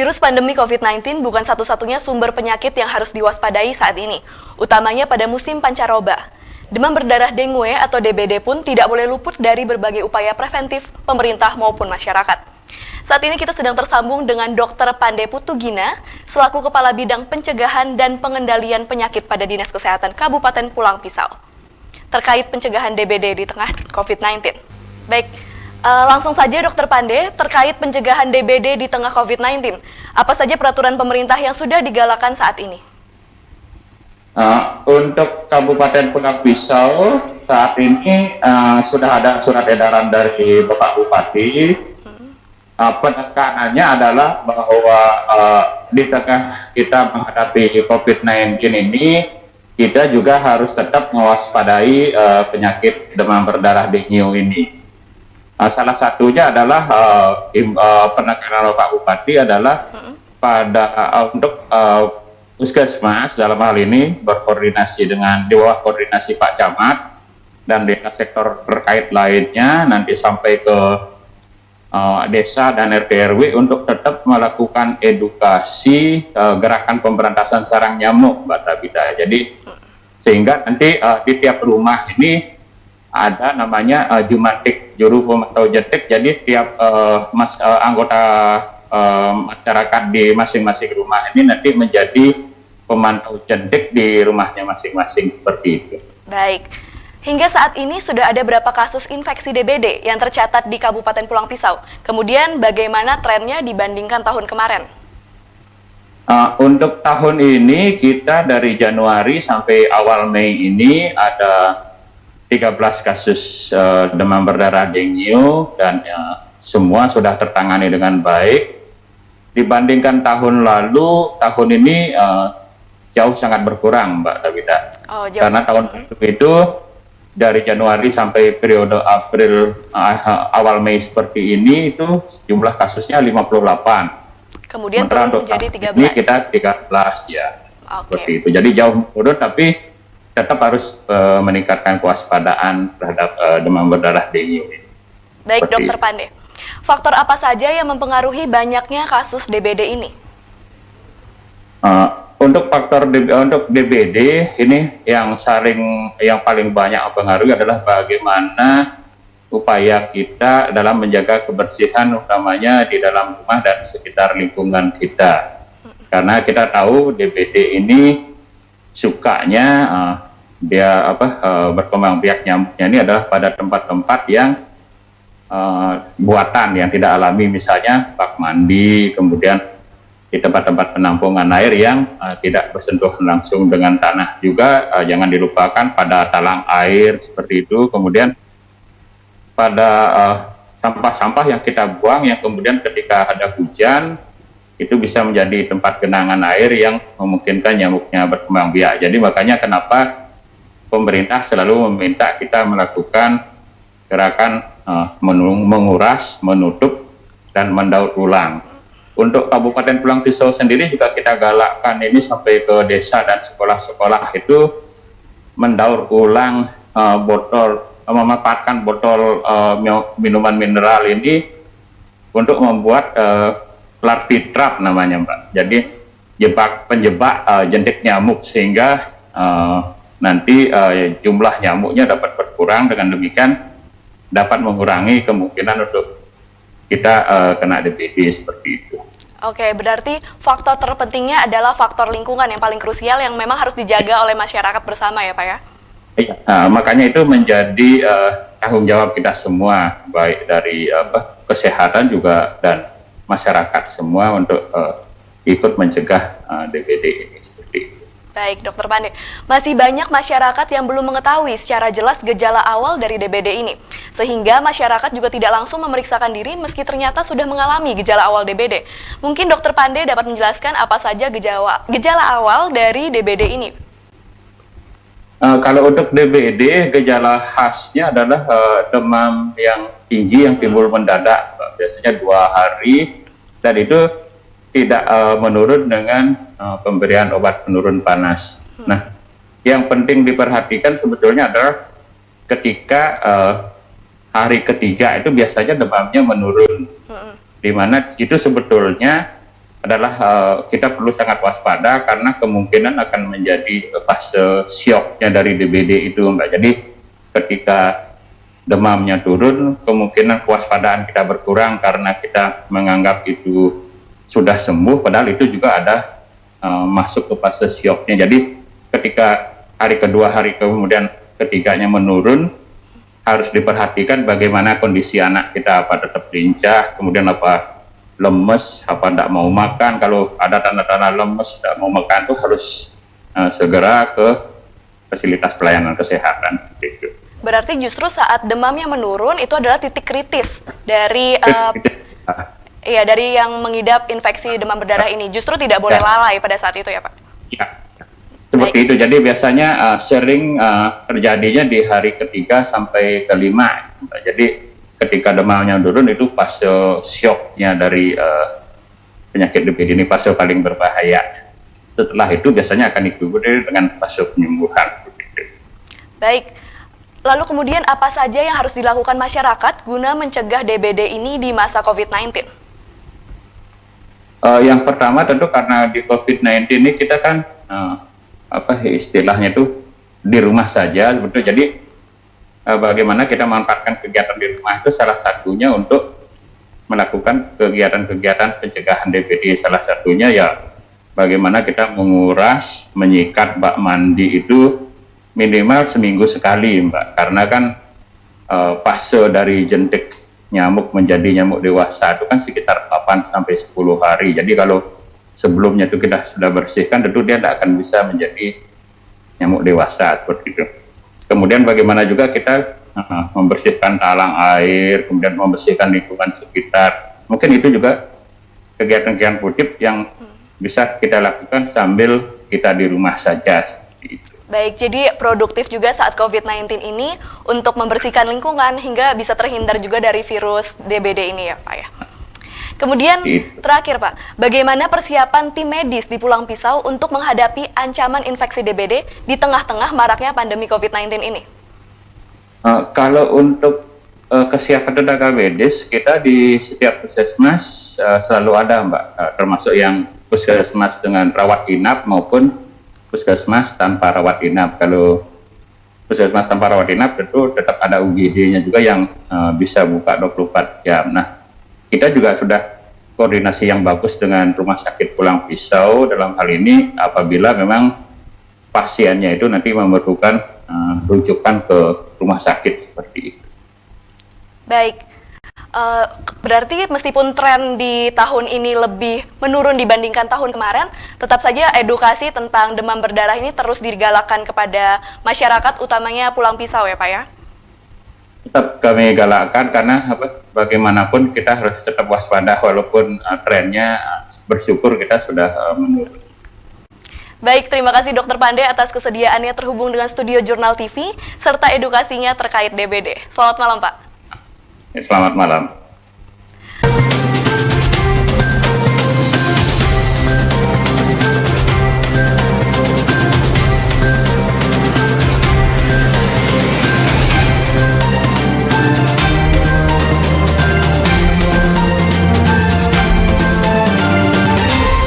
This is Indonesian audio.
Virus pandemi COVID-19 bukan satu-satunya sumber penyakit yang harus diwaspadai saat ini, utamanya pada musim pancaroba. Demam berdarah dengue atau DBD pun tidak boleh luput dari berbagai upaya preventif pemerintah maupun masyarakat. Saat ini kita sedang tersambung dengan Dr. Pande Putugina, selaku Kepala Bidang Pencegahan dan Pengendalian Penyakit pada Dinas Kesehatan Kabupaten Pulang Pisau, terkait pencegahan DBD di tengah COVID-19. Baik, langsung saja Dr. Pande, terkait pencegahan DBD di tengah COVID-19, apa saja peraturan pemerintah yang sudah digalakan saat ini? Untuk Kabupaten Pulang Pisau saat ini sudah ada surat edaran dari Bapak Bupati. Penekanannya adalah bahwa di tengah kita menghadapi COVID-19 ini, kita juga harus tetap mewaspadai penyakit demam berdarah dengue ini. Salah satunya adalah penekanan Bapak Bupati adalah untuk Puskesmas dalam hal ini berkoordinasi dengan di bawah koordinasi Pak Camat dan dinas sektor terkait lainnya, nanti sampai ke desa dan RT RW untuk tetap melakukan edukasi gerakan pemberantasan sarang nyamuk, Mbak Tabita. Jadi sehingga nanti di tiap rumah ini ada namanya Jumantik, juru pemantau jentik. Jadi tiap anggota masyarakat di masing-masing rumah ini nanti menjadi pemantau jentik di rumahnya masing-masing, seperti itu. Baik, hingga saat ini sudah ada berapa kasus infeksi DBD yang tercatat di Kabupaten Pulang Pisau? Kemudian bagaimana trennya dibandingkan tahun kemarin? Untuk tahun ini kita dari Januari sampai awal Mei ini ada 13 kasus demam berdarah dengue dan semua sudah tertangani dengan baik. Dibandingkan tahun lalu, tahun ini jauh sangat berkurang, Mbak Tabita. Karena tahun itu dari Januari sampai periode April awal Mei seperti ini itu jumlah kasusnya 58. Kemudian turun menjadi 13. Ini kita 13 ya. Seperti itu. Jadi jauh turun, tapi tetap harus meningkatkan kewaspadaan terhadap demam berdarah dengue. Baik, Dokter Pande. Faktor apa saja yang mempengaruhi banyaknya kasus DBD ini? Untuk faktor untuk DBD ini yang paling banyak mempengaruhi adalah bagaimana upaya kita dalam menjaga kebersihan, utamanya di dalam rumah dan sekitar lingkungan kita. Karena kita tahu DBD ini sukanya dia berkembang biak nyamuknya ini adalah pada tempat-tempat yang buatan yang tidak alami, misalnya bak mandi, kemudian di tempat-tempat penampungan air yang tidak bersentuhan langsung dengan tanah juga. Jangan dilupakan pada talang air seperti itu, kemudian pada sampah-sampah yang kita buang yang kemudian ketika ada hujan itu bisa menjadi tempat genangan air yang memungkinkan nyamuknya berkembang biak. Jadi makanya kenapa pemerintah selalu meminta kita melakukan gerakan menguras, menutup, dan mendaur ulang. Untuk Kabupaten Pulang Pisau sendiri juga kita galakkan ini sampai ke desa dan sekolah-sekolah itu mendaur ulang memanfaatkan botol minuman mineral ini untuk membuat larvae trap namanya, Mbak. Jadi penjebak jentik nyamuk, sehingga nanti jumlah nyamuknya dapat berkurang. Dengan demikian dapat mengurangi kemungkinan untuk kita kena DBD seperti itu. Oke, berarti faktor terpentingnya adalah faktor lingkungan yang paling krusial yang memang harus dijaga oleh masyarakat bersama ya, Pak ya? Iya, makanya itu menjadi tanggung jawab kita semua, baik dari kesehatan juga dan masyarakat semua untuk ikut mencegah DBD ini seperti itu. Baik, Dokter Pande. Masih banyak masyarakat yang belum mengetahui secara jelas gejala awal dari DBD ini. Sehingga masyarakat juga tidak langsung memeriksakan diri meski ternyata sudah mengalami gejala awal DBD. Mungkin Dokter Pande dapat menjelaskan apa saja gejala awal dari DBD ini? Kalau untuk DBD, gejala khasnya adalah demam yang tinggi yang timbul mendadak, biasanya 2 hari, dan itu tidak menurun dengan pemberian obat penurun panas. Nah, yang penting diperhatikan sebetulnya adalah ketika hari ketiga itu biasanya demamnya menurun, di mana itu sebetulnya adalah kita perlu sangat waspada karena kemungkinan akan menjadi fase syoknya dari DBD itu, Mbak. Jadi ketika demamnya turun, kemungkinan kewaspadaan kita berkurang karena kita menganggap itu sudah sembuh, padahal itu juga ada masuk ke fase syoknya. Jadi ketika hari kedua, hari kemudian ketiganya menurun, harus diperhatikan bagaimana kondisi anak kita, apa tetap lincah, kemudian apa lemes, apa tidak mau makan. Kalau ada tanda-tanda lemes, tidak mau makan, itu harus segera ke fasilitas pelayanan kesehatan. Gitu. Berarti justru saat demamnya menurun itu adalah titik kritis dari dari yang mengidap infeksi demam berdarah ini. Justru tidak boleh lalai pada saat itu ya Pak? Ya, seperti itu. Jadi biasanya sering terjadinya di hari ketiga sampai kelima. Jadi ketika demamnya turun itu fase syoknya dari penyakit DBD ini, fase paling berbahaya. Setelah itu biasanya akan diikuti dengan fase penyembuhan. Baik. Lalu kemudian apa saja yang harus dilakukan masyarakat guna mencegah DBD ini di masa COVID-19? Yang pertama tentu karena di COVID-19 ini kita kan istilahnya itu di rumah saja, betul. Jadi bagaimana kita memanfaatkan kegiatan di rumah itu salah satunya untuk melakukan kegiatan-kegiatan pencegahan DBD. Salah satunya ya bagaimana kita menguras, menyikat bak mandi itu minimal seminggu sekali, Mbak, karena kan fase dari jentik nyamuk menjadi nyamuk dewasa itu kan sekitar 8 sampai 10 hari. Jadi kalau sebelumnya itu kita sudah bersihkan, tentu dia tidak akan bisa menjadi nyamuk dewasa seperti itu. Kemudian bagaimana juga kita membersihkan talang air, kemudian membersihkan lingkungan sekitar. Mungkin itu juga kegiatan-kegiatan positif yang bisa kita lakukan sambil kita di rumah saja. Seperti itu. Baik, jadi produktif juga saat COVID-19 ini untuk membersihkan lingkungan hingga bisa terhindar juga dari virus DBD ini ya Pak ya. Kemudian terakhir Pak, bagaimana persiapan tim medis di Pulang Pisau untuk menghadapi ancaman infeksi DBD di tengah-tengah maraknya pandemi COVID-19 ini? Kalau untuk kesiapan tenaga medis, kita di setiap puskesmas selalu ada, Mbak, termasuk yang puskesmas dengan rawat inap maupun puskesmas tanpa rawat inap. Kalau puskesmas tanpa rawat inap tentu tetap ada UGD-nya juga yang bisa buka 24 jam. Nah, kita juga sudah koordinasi yang bagus dengan Rumah Sakit Pulang Pisau dalam hal ini apabila memang pasiennya itu nanti memerlukan rujukan ke rumah sakit seperti itu. Baik. Berarti meskipun tren di tahun ini lebih menurun dibandingkan tahun kemarin, tetap saja edukasi tentang demam berdarah ini terus digalakkan kepada masyarakat, utamanya Pulang Pisau ya Pak ya? Tetap kami galakkan karena bagaimanapun kita harus tetap waspada walaupun trennya bersyukur kita sudah menurun. Baik, terima kasih Dr. Pandey atas kesediaannya terhubung dengan studio Jurnal TV serta edukasinya terkait DBD. Selamat malam Pak. Selamat malam.